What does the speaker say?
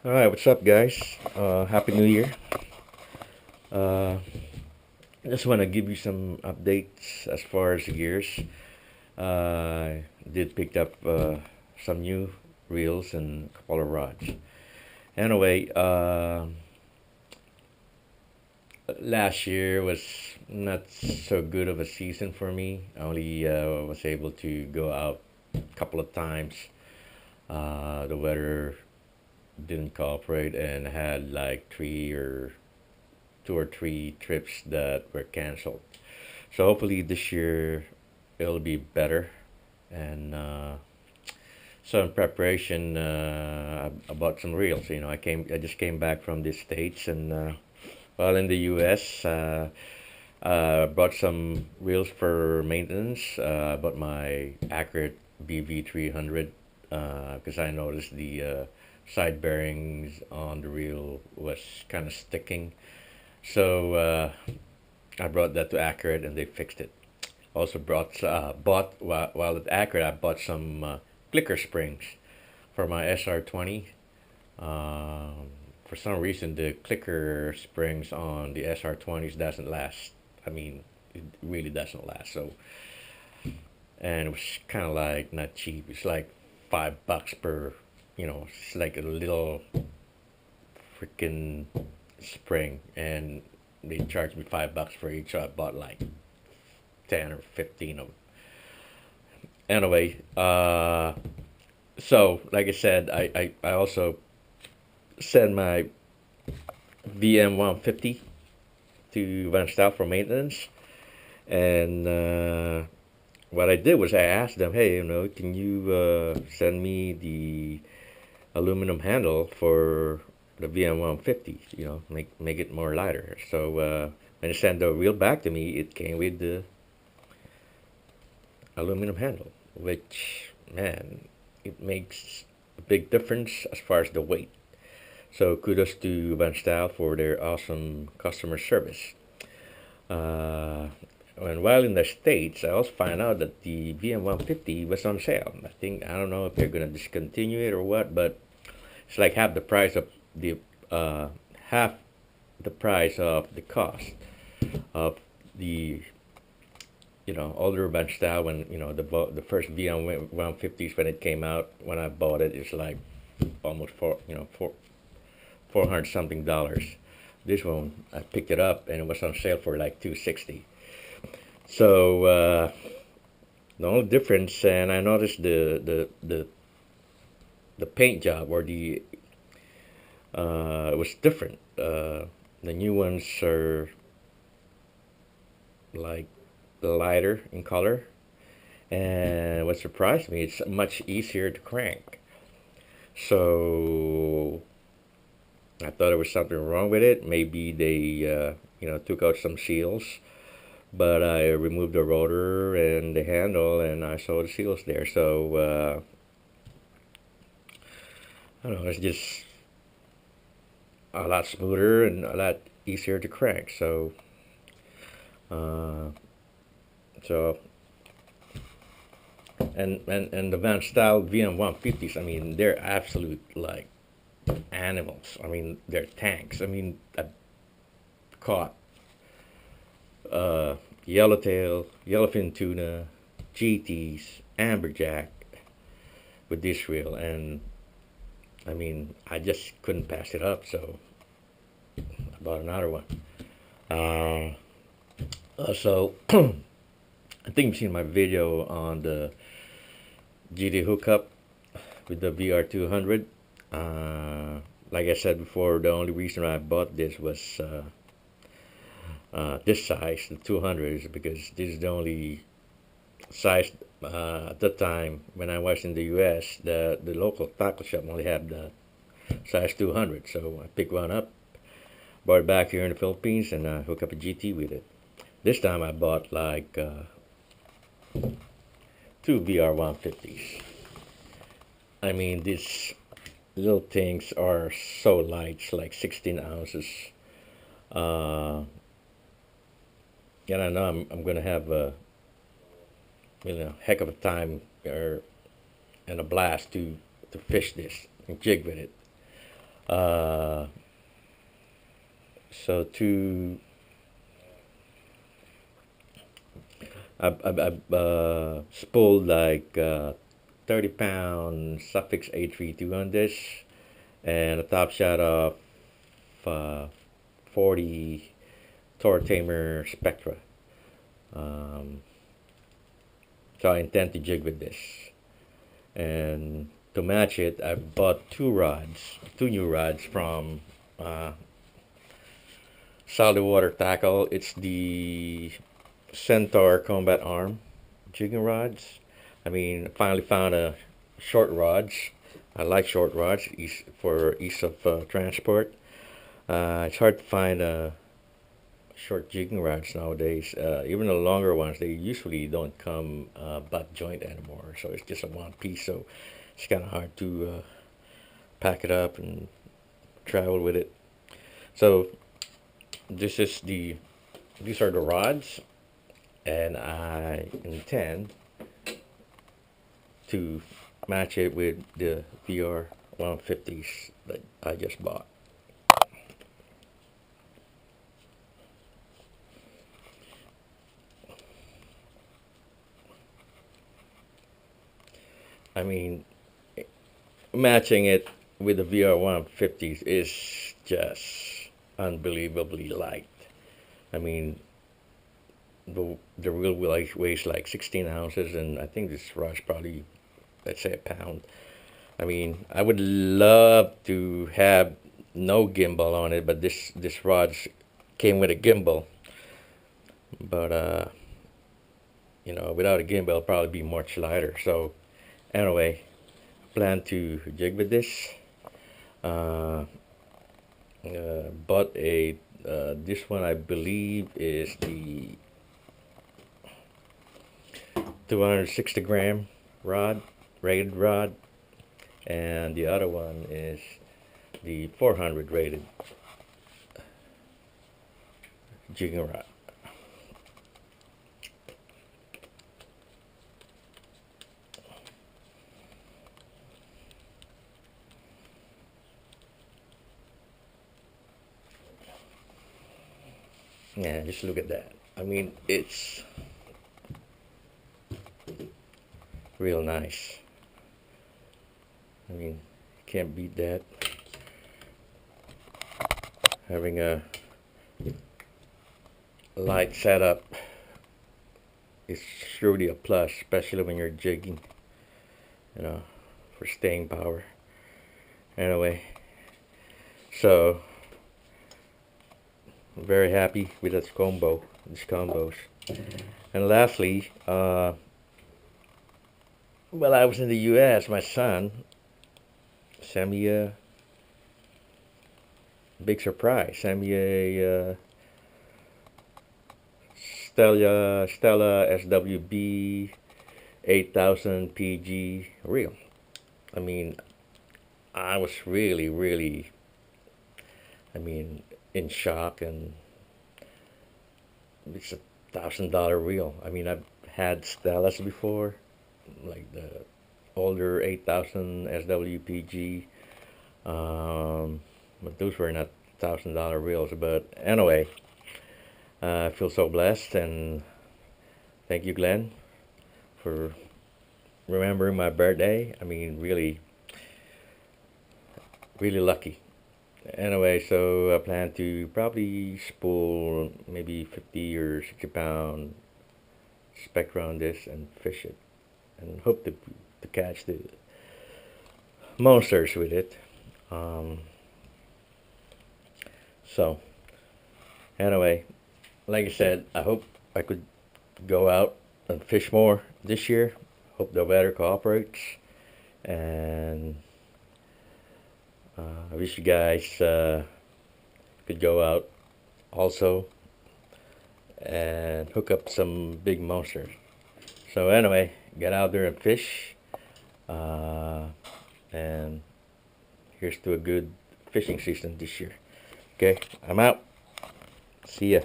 All right, what's up, guys? Happy New Year. Uh, I just want to give you some updates as far as the gears. I did pick up some new reels and a couple of rods. Anyway, last year was not so good of a season for me. I only was able to go out a couple of times. The weather didn't cooperate and I had like three or two or three trips that were canceled. So hopefully this year it'll be better. And so in preparation, I bought some reels. I just came back from the States, and while in the U.S., brought some reels for maintenance. I bought my accurate BV300 because I noticed the side bearings on the reel was kind of sticking. So I brought that to Accurate and they fixed it. Also bought while at Accurate I bought some clicker springs for my SR20. For some reason the clicker springs on the SR20s doesn't last. I mean, it really doesn't last. So and it was kind of like not cheap. It's like $5 per. It's like a little freaking spring, and they charged me $5 for each. So I bought like 10 or 15 of them. Anyway, so like I said, I also sent my VM150 to Van Staal for maintenance, and what I did was I asked them, hey, can you send me the aluminum handle for the VM150? Make it more lighter. So when they sent the wheel back to me, it came with the aluminum handle, which, man, it makes a big difference as far as the weight. So kudos to Van Staal for their awesome customer service. Uh, and while in the States, I also found out that the VM150 was on sale. I don't know if they're going to discontinue it or what, but it's like the uh, half the price of the cost of the older bench style. When the first VM150s, when it came out, when I bought it, it's like almost 400 something dollars. This one I picked it up and it was on sale for like 260. So the only difference, and I noticed the paint job, or the it was different. The new ones are like lighter in color, and what surprised me, it's much easier to crank. So I thought there was something wrong with it. Maybe they took out some seals, but I removed the rotor and the handle, and I saw the seals there. So I don't know. It's just a lot smoother and a lot easier to crank. Uh, so and the Van Style VM150s. I mean, they're absolute like animals. I mean, they're tanks. I mean, I caught yellowtail, yellowfin tuna, GTs, amberjack with this reel, and I mean, I just couldn't pass it up. So I bought another one. Uh, so I think you've seen my video on the GT hookup with the VR200. Like I said before, the only reason I bought this was this size, the 200, is because this is the only size at the time when I was in the U.S. The local tackle shop only had the size 200, so I picked one up, brought it back here in the Philippines, and hooked up a GT with it. This time I bought like two VR150s. I mean, these little things are so light, it's like 16 ounces. Uh, and I know I'm going to have a heck of a time and a blast to fish this and jig with it. Uh, so to I've spooled like 30-pound suffix A32 on this, and a top shot of 40 Tor Tamer Spectra. Um, so I intend to jig with this, and to match it, I bought two new rods from Solid Water Tackle. It's the Centaur Combat Arm jigging rods. I mean, finally found a short rods. I like short rods for ease of transport. It's hard to find short jigging rods nowadays. Even the longer ones, they usually don't come butt joint anymore. So it's just a one piece. So it's kind of hard to pack it up and travel with it. So these are the rods, and I intend to match it with the VR150s that I just bought. I mean, matching it with the VR150s is just unbelievably light. I mean, the real weighs like 16 ounces, and I think this rod's probably, let's say, a pound. I mean, I would love to have no gimbal on it, but this rod came with a gimbal. But you know, without a gimbal, it'll probably be much lighter. So anyway, plan to jig with this. Bought a this one, I believe, is the 260 gram rod, rated rod, and the other one is the 400 rated jigging rod. Yeah, just look at that. I mean, it's real nice. I mean, can't beat that. Having a light setup is surely a plus, especially when you're jigging, you know, for staying power. Anyway, so I'm very happy with these combos. And lastly, while I was in the US, my son sent me a big surprise. Sent me a Stella SWB 8000PG reel. I mean, I was really, I mean, in shock, and it's $1,000 reel. I mean, I've had Stellas before, like the older 8000 SWPG, but those were not $1,000 reels. But anyway, I feel so blessed, and thank you, Glenn, for remembering my birthday. I mean, really lucky. Anyway, so I plan to probably spool maybe 50 or 60 pound Spectra on this and fish it, and hope to catch the monsters with it. So anyway, like I said, I hope I could go out and fish more this year. Hope the weather cooperates, and I wish you guys could go out also and hook up some big monsters. So anyway, get out there and fish, and here's to a good fishing season this year. Okay, I'm out. See ya.